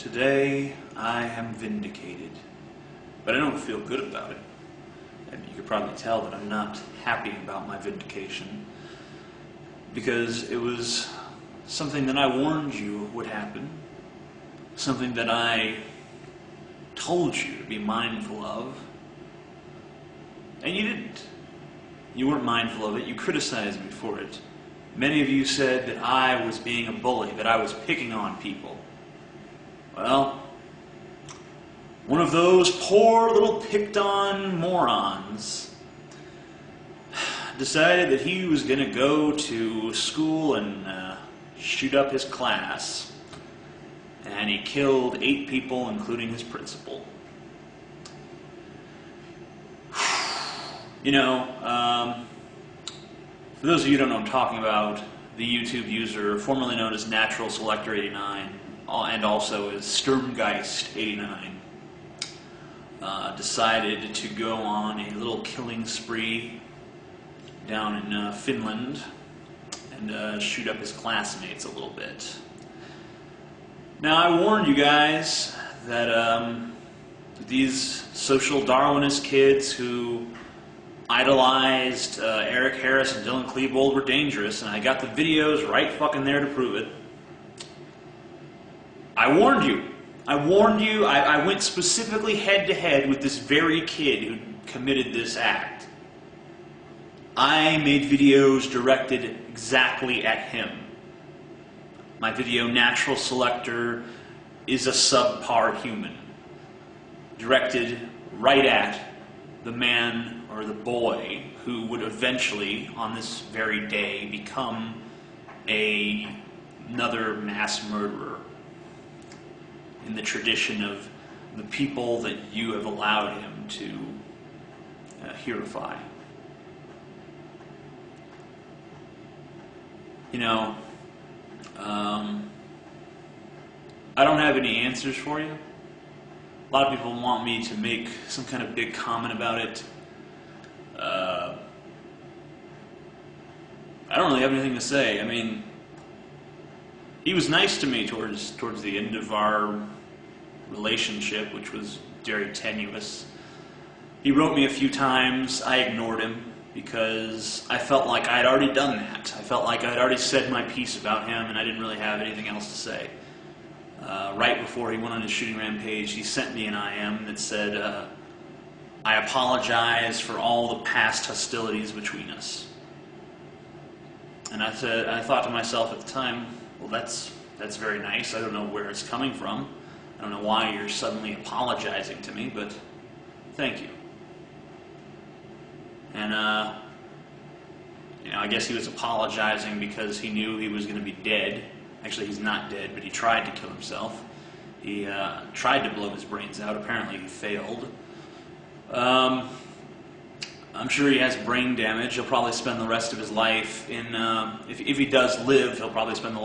Today, I am vindicated, but I don't feel good about it. And you could probably tell that I'm not happy about my vindication, because it was something that I warned you would happen, something that I told you to be mindful of, and you didn't. You weren't mindful of it, you criticized me for it. Many of you said that I was being a bully, that I was picking on people. Well, one of those poor little picked-on morons decided that he was going to go to school and shoot up his class, and he killed 8 people, including his principal. You know, for those of you who don't know what I'm talking about, the YouTube user, formerly known as Natural Selector 89, and also as Sturmgeist 89, decided to go on a little killing spree down in Finland and shoot up his classmates a little bit. Now, I warned you guys that these social Darwinist kids who idolized Eric Harris and Dylan Klebold were dangerous, and I got the videos right fucking there to prove it. I warned you. I went specifically head-to-head with this very kid who committed this act. I made videos directed exactly at him. My video Natural Selector is a subpar human, directed right at the man or the boy who would eventually, on this very day, become another mass murderer in the tradition of the people that you have allowed him to hearify. You know, I don't have any answers for you. A lot of people want me to make some kind of big comment about it. I don't really have anything to say. I mean, he was nice to me towards the end of our relationship, which was very tenuous. He wrote me a few times. I ignored him because I felt like I had already done that. I felt like I had already said my piece about him, and I didn't really have anything else to say. Right before he went on his shooting rampage, he sent me an IM that said, I apologize for all the past hostilities between us. And I thought to myself at the time, well, that's very nice. I don't know where it's coming from. I don't know why you're suddenly apologizing to me, but thank you. And, you know, I guess he was apologizing because he knew he was going to be dead. Actually, he's not dead, but he tried to kill himself. He tried to blow his brains out. Apparently, he failed. I'm sure he has brain damage. He'll probably spend the rest of his life in, if he does live, he'll probably spend the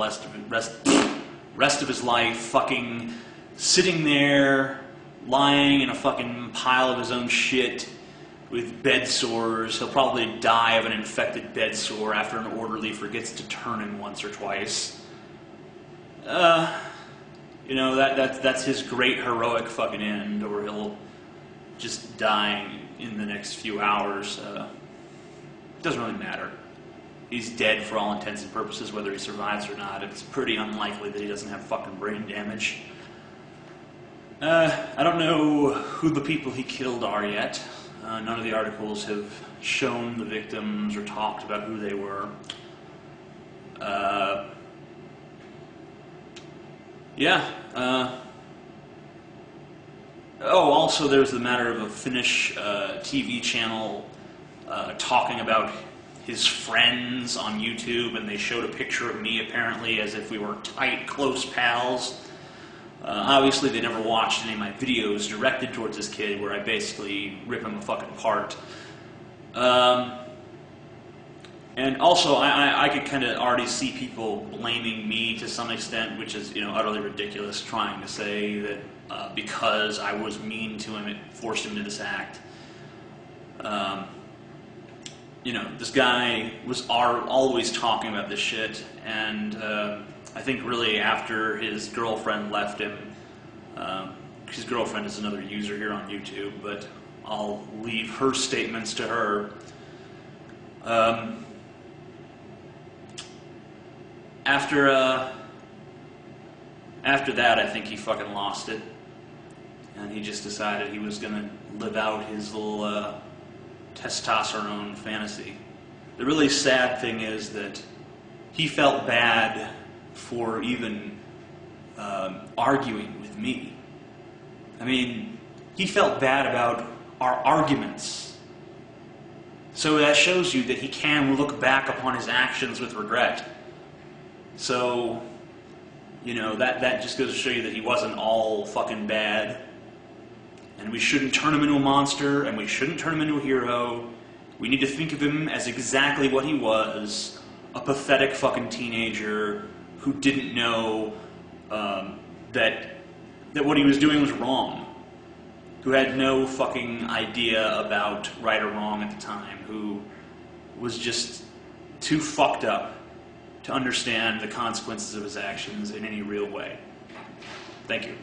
rest of his life fucking sitting there, lying in a fucking pile of his own shit with bed sores. He'll probably die of an infected bed sore after an orderly forgets to turn him once or twice. You know, that's his great heroic fucking end, or he'll just die in the next few hours. It doesn't really matter. He's dead for all intents and purposes, whether he survives or not. It's pretty unlikely that he doesn't have fucking brain damage. I don't know who the people he killed are yet. None of the articles have shown the victims or talked about who they were. Oh, also there's the matter of a Finnish TV channel talking about his friends on YouTube, and they showed a picture of me apparently as if we were tight, close pals. Obviously they never watched any of my videos directed towards this kid where I basically rip him a fucking apart. And also, I could kind of already see people blaming me to some extent, which is, you know, utterly ridiculous, trying to say that because I was mean to him, it forced him to this act. You know, this guy was always talking about this shit, and I think really after his girlfriend left him, His girlfriend is another user here on YouTube, but I'll leave her statements to her. After that, I think he fucking lost it. And he just decided he was going to live out his little testosterone fantasy. The really sad thing is that he felt bad for even arguing with me. I mean, he felt bad about our arguments. So that shows you that he can look back upon his actions with regret. So, you know, that just goes to show you that he wasn't all fucking bad. And we shouldn't turn him into a monster, and we shouldn't turn him into a hero. We need to think of him as exactly what he was, a pathetic fucking teenager who didn't know that what he was doing was wrong, who had no fucking idea about right or wrong at the time, who was just too fucked up to understand the consequences of his actions in any real way. Thank you.